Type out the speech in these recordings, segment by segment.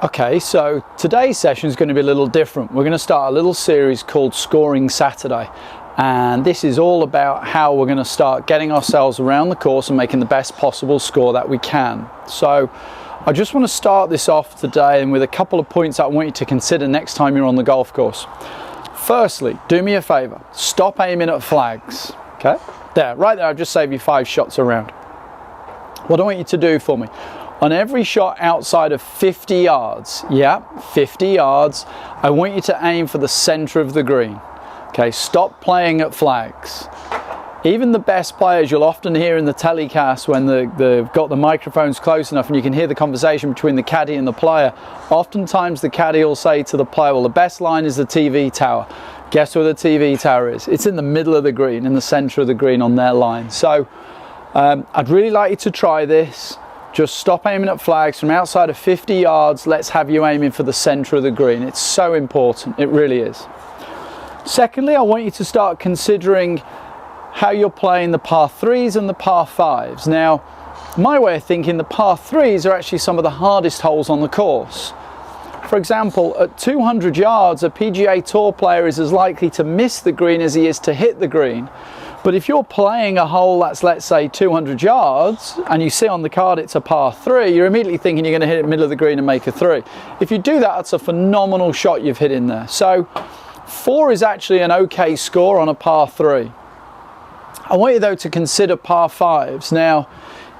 Okay, so today's session is going to be a little different. We're going to start a little series called Scoring Saturday, and this is all about how we're going to start getting ourselves around the course and making the best possible score that we can. So I just want to start this off today and with a couple of points that I want you to consider next time you're on the golf course. Firstly, do me a favor, stop aiming at flags. Okay, there, right there, I've just saved you 5 shots around. What I want you to do for me, on every shot outside of 50 yards, yeah, 50 yards, I want you to aim for the center of the green. Okay, stop playing at flags. Even the best players, you'll often hear in the telecast when they've got the microphones close enough and you can hear the conversation between the caddy and the player. Oftentimes the caddy will say to the player, well, the best line is the TV tower. Guess where the TV tower is? It's in the middle of the green, in the center of the green on their line. So I'd really like you to try this. Just stop aiming at flags from outside of 50 yards. Let's have you aiming for the center of the green. It's so important, it really is. Secondly, I want you to start considering how you're playing the par 3s and the par 5s. Now, my way of thinking, the par 3s are actually some of the hardest holes on the course. For example, at 200 yards, a PGA Tour player is as likely to miss the green as he is to hit the green. But if you're playing a hole that's, let's say, 200 yards, and you see on the card it's a par 3, you're immediately thinking you're going to hit it in the middle of the green and make a 3. If you do that, that's a phenomenal shot you've hit in there. So 4 is actually an okay score on a par 3. I want you, though, to consider par 5s. Now,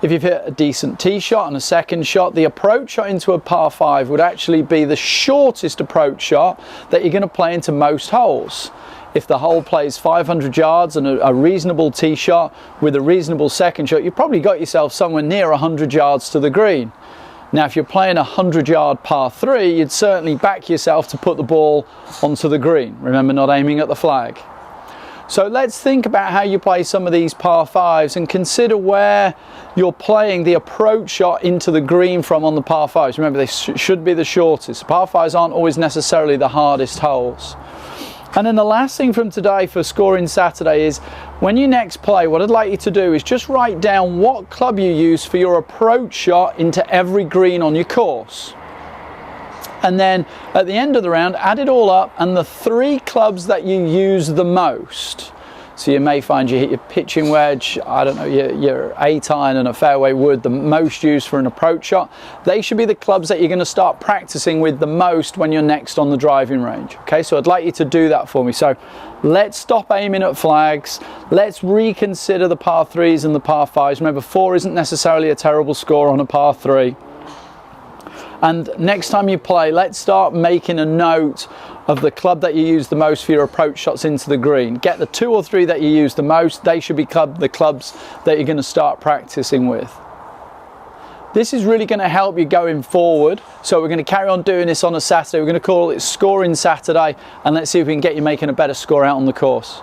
if you've hit a decent tee shot and a second shot, the approach shot into a par 5 would actually be the shortest approach shot that you're going to play into most holes. If the hole plays 500 yards and a reasonable tee shot with a reasonable second shot, you've probably got yourself somewhere near 100 yards to the green. Now, if you're playing a 100-yard par 3, you'd certainly back yourself to put the ball onto the green. Remember, not aiming at the flag. So let's think about how you play some of these par 5s and consider where you're playing the approach shot into the green from on the par 5s. Remember, they should be the shortest. Par 5s aren't always necessarily the hardest holes. And then the last thing from today for Scoring Saturday is when you next play, what I'd like you to do is just write down what club you use for your approach shot into every green on your course. And then at the end of the round, add it all up and the 3 clubs that you use the most. So you may find you hit your pitching wedge, I don't know, your 8-iron and a fairway wood, the most used for an approach shot. They should be the clubs that you're going to start practicing with the most when you're next on the driving range. Okay, so I'd like you to do that for me. So let's stop aiming at flags. Let's reconsider the par 3s and the par 5s. Remember, 4 isn't necessarily a terrible score on a par 3. And next time you play, let's start making a note of the club that you use the most for your approach shots into the green. Get the 2 or 3 that you use the most. They should be the clubs that you're going to start practicing with. This is really going to help you going forward. So we're going to carry on doing this on a Saturday. We're going to call it Scoring Saturday, and let's see if we can get you making a better score out on the course.